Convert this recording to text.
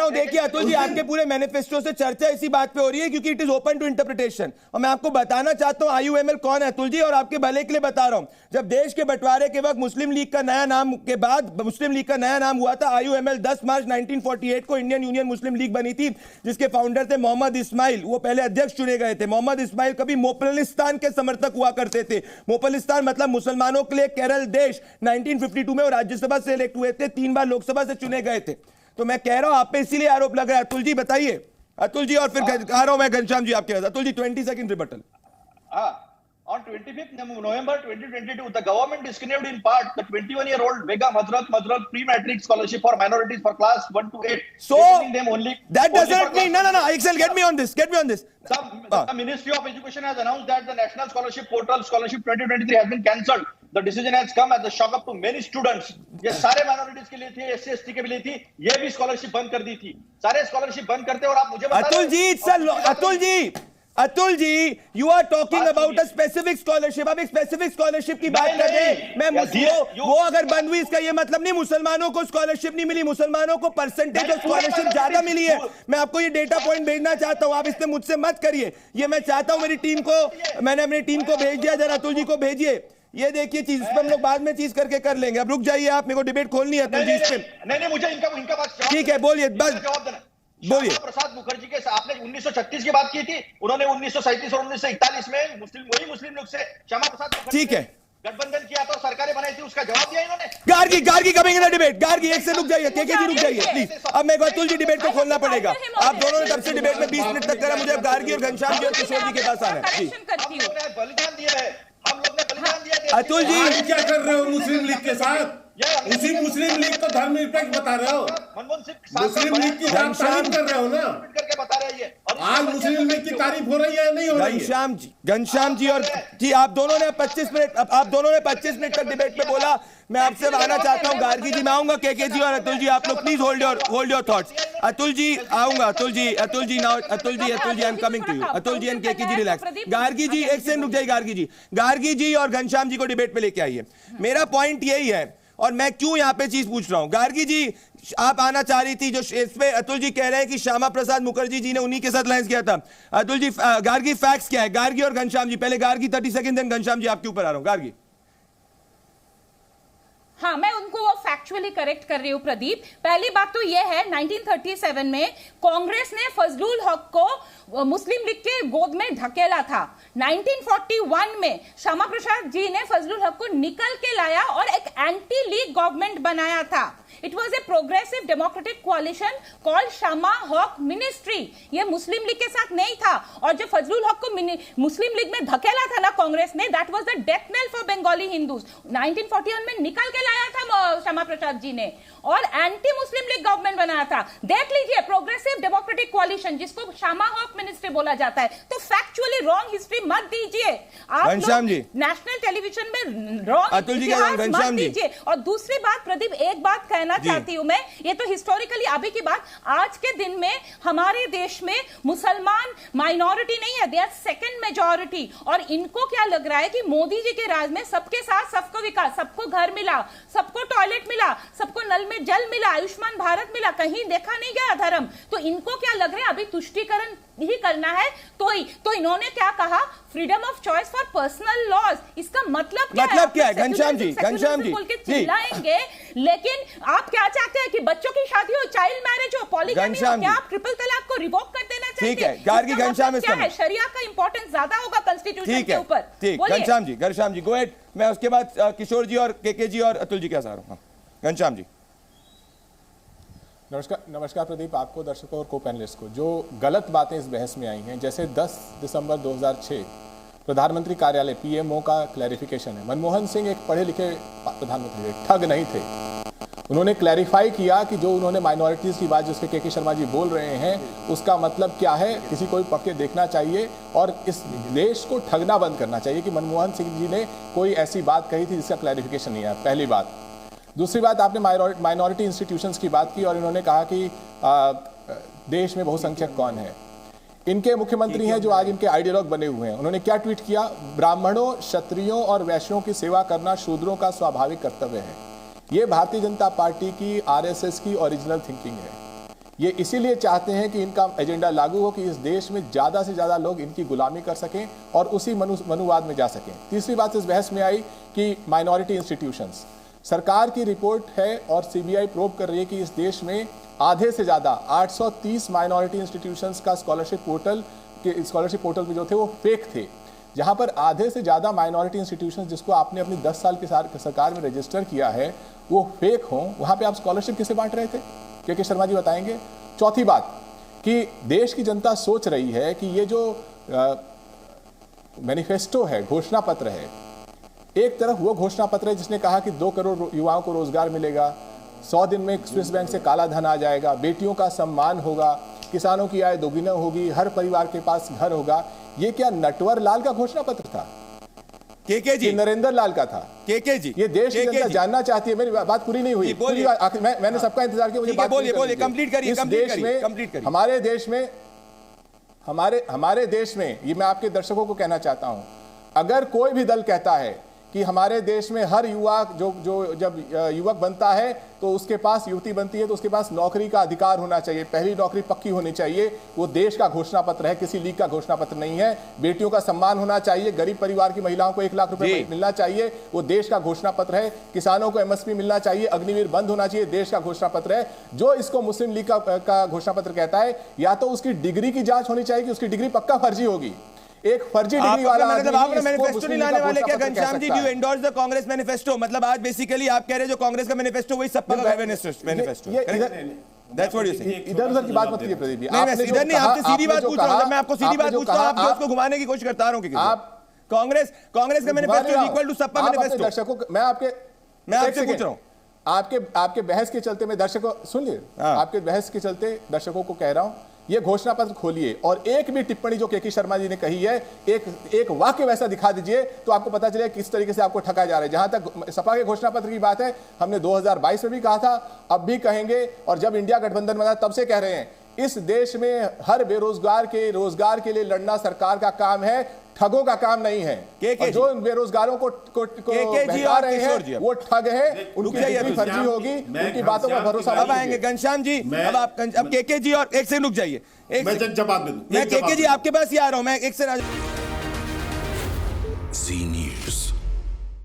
हूं, देखिए अतुल जी, आपके पूरे मैनिफेस्टो से चर्चा इसी बात पे हो रही है क्योंकि it is open to interpretation. और मैं आपको बताना चाहता हूं आईयूएमएल कौन है अतुल जी, और आपके भले के लिए बता रहा हूं। जब देश के बंटवारे के वक्त मुस्लिम लीग का नया नाम के बाद मुस्लिम लीग का नया नाम हुआ था आईयूएमएल, 10 मार्च 1948 को इंडियन यूनियन मुस्लिम लीग बनी थी, जिसके फाउंडर थे मोहम्मद इस्माइल। वो पहले अध्यक्ष चुने गए थे। मोहम्मद इस्माइल कभी मोपलिस्तान के समर्थक हुआ करते थे। मोपलिस्तान मतलब मुसलमानों के लिए केरल देश। 1952 में वो राज्यसभा से इलेक्ट हुए थे, 3 बार लोकसभा से चुने गए थे। तो मैं कह रहा हूं आप पे इसीलिए आरोप लग रहा है। अतुल जी बताइए, अतुल जी, और फिर आ रहा हूं मैं घनश्याम जी आपके पास। Atul ji 20 second rebuttal. On 25th November 2022, the government discontinued in part the 21-year-old Begum Hazrat pre-matric scholarship for minorities for class 1 to 8. So them only, that doesn't mean no. Excel, get me on this. The Ministry of Education has announced that the National Scholarship Portal Scholarship 2023 has been cancelled. The decision has come as a shock up to many students. ये सारे minorities के लिए थी, SC/ST के लिए थी, ये भी स्कॉलरशिप बंद कर दी थी। सारे स्कॉलरशिप बंद करते और आप मुझे बता Atul ji, you are talking about a specific scholarship। अब एक स्पेसिफिक स्कॉलरशिप की बात कर रहे हैं। मैं वो अगर बंद हुई इसका ये मतलब नहीं मुसलमानों को स्कॉलरशिप नहीं मिली। मुसलमानों को परसेंटेज ऑफ स्कॉलरशिप ज्यादा मिली है। मैं आपको ये डेटा पॉइंट भेजना चाहता हूं, आप इससे मुझसे मत करिए। ये मैं चाहता हूं मेरी टीम को, मैंने अपनी टीम को भेज दिया, जरा अतुल जी को भेजिए। ये देखिए चीज, इस पर हम लोग बाद में चीज करके कर लेंगे। अब रुक जाइए आप, मेरे को डिबेट खोलनी है अतुल जी इस पे। नहीं, मुझे इनका बात ठीक है, बोलिए, बस जवाब देना। बोलिए। श्यामा प्रसाद मुखर्जी के आपने 1936 की बात की थी, उन्होंने 1937 और 1941 में वही मुस्लिम लोग से श्यामा प्रसाद मुखर्जी, ठीक है, गठबंधन किया था, सरकारें बनाई थी, उसका जवाब दिया इन्होंने। गार्गी कमेंगे ना डिबेट। गार्गी एक से रुक जाइए, केके रुक जाइए प्लीज। अब मेरे को अतुल जी डिबेट को खोलना पड़ेगा। आप दोनों ने तब से डिबेट में 20 मिनट तक करा, मुझे अब गार्गी और घनश्याम जी और किशोर जी के पास आना है। हम लोग ने बलिदान दिया। अतुल जी क्या कर रहे हो मुस्लिम लीग के साथ? उसी मुस्लिम लीग को धर्मनिरपेक्ष बता रहे हो। मुस्लिम लीग की तारीफ कर रहे हो ना, करके बता रहे हैं। आज मुस्लिम लीग की तारीफ हो रही है नहीं हो रही है? घनश्याम जी और जी, आप दोनों ने 25 मिनट तक डिबेट में बोला। मैं आपसे आना चाहता हूं गार्गी जी, मैं आऊंगा। केके जी और अतुल जी, आप लोग please hold your thoughts. Atul ji आऊंगा, Atul ji I am coming to you. Atul ji and KK ji relax. Gargi ji एक सेकंड रुक जाइए। गार्गी जी और घनश्याम जी को डिबेट पे लेके आइए। मेरा पॉइंट यही है, और मैं क्यों यहां पे चीज पूछ रहा हूं। गार्गी जी आप आना चाह रही थी, जो इस पे अतुल जी कह रहे हैं कि श्यामा प्रसाद मुखर्जी जी ने उन्हीं के साथ लाइंस किया था। अतुल जी, गार्गी फैक्ट्स क्या है? गार्गी और घनश्याम जी, पहले गार्गी 30 सेकंड, देन घनश्याम जी आपके ऊपर आ रहा हूं। गार्गी। हाँ, मैं उनको वो फैक्चुअली करेक्ट कर रही हूँ प्रदीप। पहली बात तो ये है 1937 में कांग्रेस ने फजलुल हक को मुस्लिम लीग के गोद में धकेला था। 1941 में श्यामा प्रसाद जी ने फजलुल हक को निकल के लाया और एक एंटी लीग गवर्नमेंट बनाया था। It was a progressive democratic कोalition called Shyama हक मिनिस्ट्री। ये मुस्लिम लीग के साथ नहीं था। और जब फजलुल हक को मुस्लिम लीग में धकेला था ना कांग्रेस ने, that was the death nail for Bengali Hindus. 1941 में निकल के लाया था श्यामा प्रसाद जी ने और एंटी मुस्लिम लीग गवर्नमेंट बनाया था। देख लीजिए, प्रोग्रेसिव डेमोक्रेटिक कोalition, जिसको श्यामा हक मिनिस्ट्री बोला जाता है। तो फैक्चुअली रॉन्ग हिस्ट्री मत दीजिए आप लोग, नेशनल टेलीविजन में रॉन्ग इतिहास मत दीजिए। और दूसरी बात प्रदीप, एक बात कहना चाहती हूं मैं, ये तो हिस्टोरिकली अभी की बात, आज के दिन में हमारे देश में मुसलमान माइनॉरिटी नहीं है, दे आर सेकंड मेजॉरिटी। और इनको क्या लग रहा है कि मोदी जी के राज में सबके साथ सबको विकास, सबको घर मिला, सबको टॉयलेट मिला, सबको नल में जल मिला, आयुष्मान भारत मिला, कहीं देखा नहीं गया धर्म। तो इनको क्या लग रहा है अभी तुष्टीकरण ही करना है। तो इन्होंने क्या कहा, freedom of choice for personal laws. इसका मतलब क्या है? घनश्याम जी चिल्लाएंगे, लेकिन आप क्या चाहते हैं कि बच्चों की शादी हो, चाइल्ड मैरिज हो, पॉलीगैमी हो, क्या आप ट्रिपल तलाक को रिवोक कर देना चाहते हैं? ठीक है, गार्गी घनश्याम, क्या है, शरिया का इंपॉर्टेंस ज्यादा होगा कॉन्स्टिट्यूशन के ऊपर? ठीक, घनश्याम जी गो अहेड। मैं उसके बाद किशोर जी और केके जी और अतुल जी के साथ आ रहा हूं। घनश्याम जी। नमस्कार प्रदीप, आपको, दर्शकों और को पैनलिस्ट को। जो गलत बातें इस बहस में आई हैं, जैसे 10 दिसंबर 2006 प्रधानमंत्री कार्यालय पीएमओ का क्लैरिफिकेशन है। मनमोहन सिंह एक पढ़े लिखे प्रधानमंत्री थे, ठग नहीं थे। उन्होंने क्लैरिफाई किया कि जो उन्होंने माइनॉरिटीज की बात जिसके के शर्मा जी बोल रहे हैं, उसका मतलब क्या है, किसी को भी पढ़ के देखना चाहिए और इस देश को ठगना बंद करना चाहिए कि मनमोहन सिंह जी ने कोई ऐसी बात कही थी जिसका क्लैरिफिकेशन नहीं आया। पहली बात। दूसरी बात, आपने माइनॉरिटी इंस्टीट्यूशंस की बात की और इन्होंने कहा कि देश में बहुसंख्यक कौन है। इनके मुख्यमंत्री हैं जो आज इनके आइडियोलॉग बने हुए हैं। उन्होंने क्या ट्वीट किया, ब्राह्मणों, क्षत्रियों और वैश्यों की सेवा करना शूद्रों का स्वाभाविक कर्तव्य है। ये भारतीय जनता पार्टी की, आरएसएस की ओरिजिनल थिंकिंग है। ये इसीलिए चाहते हैं कि इनका एजेंडा लागू हो कि इस देश में ज़्यादा से ज़्यादा लोग इनकी गुलामी कर सकें और उसी मनुवाद में जा सकें। तीसरी बात इस बहस में आई कि माइनॉरिटी इंस्टीट्यूशंस, सरकार की रिपोर्ट है और सीबीआई प्रोब कर रही है कि इस देश में आधे से ज़्यादा 830 माइनॉरिटी इंस्टीट्यूशंस का स्कॉलरशिप पोर्टल में जो थे वो फेक थे। जहां पर आधे से ज़्यादा माइनॉरिटी इंस्टीट्यूशंस जिसको आपने अपनी 10 साल की सरकार में रजिस्टर किया है वो फेक हों, वहां पे आप स्कॉलरशिप किसे बांट रहे थे? के शर्मा जी बताएंगे। चौथी बात कि देश की जनता सोच रही है कि ये जो मैनिफेस्टो है, घोषणा पत्र है, एक तरफ वो घोषणा पत्र है जिसने कहा कि 2 करोड़ युवाओं को रोजगार मिलेगा, 100 दिन में स्विस बैंक से काला धन आ जाएगा, बेटियों का सम्मान होगा, किसानों की आय दोगुना होगी, हर परिवार के पास घर होगा। ये क्या नटवर लाल का घोषणा पत्र था? केके जी, नरेंद्र लाल का था? केके जी, ये देश की जनता जानना चाहती है। मेरी बात पूरी नहीं हुई, मैंने सबका इंतजार किया, मुझे बात बोलिए, कंप्लीट करिए। इस देश में, हमारे देश में ये मैं आपके दर्शकों को कहना चाहता हूं, अगर कोई भी दल कहता है कि हमारे देश में हर युवा जब युवक बनता है तो उसके पास, युवती बनती है तो उसके पास नौकरी का अधिकार होना चाहिए, पहली नौकरी पक्की होनी चाहिए, वो देश का घोषणा पत्र है, किसी लीग का घोषणा पत्र नहीं है। बेटियों का सम्मान होना चाहिए, गरीब परिवार की महिलाओं को 1 लाख रुपए मिलना चाहिए, वो देश का घोषणा पत्र है। किसानों को एमएसपी मिलना चाहिए, अग्निवीर बंद होना चाहिए, देश का घोषणा पत्र है। जो इसको मुस्लिम लीग का घोषणा पत्र कहता है, या तो उसकी डिग्री की जांच होनी चाहिए कि उसकी डिग्री पक्का फर्जी होगी। एक फर्जी डिग्री वाला मैनिफेस्टो नहीं लाने वाले क्या Ghanshyam ji? Do you endorse the Congress manifesto? मतलब आज बेसिकली आप कह रहे हैं जो कांग्रेस का मैनिफेस्टो वही सपा का मैनिफेस्टो। दैट्स व्हाट यू से। इधर उधर की बात मत कीजिए प्रदीप जी। इधर नहीं, आपसे सीधी बात पूछ रहा हूं। जब मैं आपको सीधी बात पूछता हूं आप उसको घुमाने की कोशिश करता रहा हूं कि आप कांग्रेस का manifesto is equal to Sapa manifesto. दर्शकों मैं आपसे पूछ रहा हूं, आपके बहस के चलते मैं दर्शकों सुनिए, आपके बहस के चलते दर्शकों को कह रहा हूं ये घोषणा पत्र खोलिए और एक भी टिप्पणी जो केके शर्मा जी ने कही है, एक वाक्य वैसा दिखा दीजिए तो आपको पता चलेगा किस तरीके से आपको ठगा जा रहा है। जहां तक सपा के घोषणा पत्र की बात है, हमने 2022 में भी कहा था, अब भी कहेंगे, और जब इंडिया गठबंधन बना तब से कह रहे हैं, इस देश में हर बेरोजगार के रोजगार के लिए लड़ना सरकार का काम है, ठगों का काम नहीं है। और जो बेरोजगारों को बहका रहे हैं वो ठग है, उनकी डिग्री फर्जी होगी, उनकी बातों पर भरोसा। अब आएंगे घनश्याम जी, अब केके जी, और एक से रुक जाइए, मैं जवाब दे दूं। मैं केके जी आपके पास ही आ रहा हूं, मैं एक से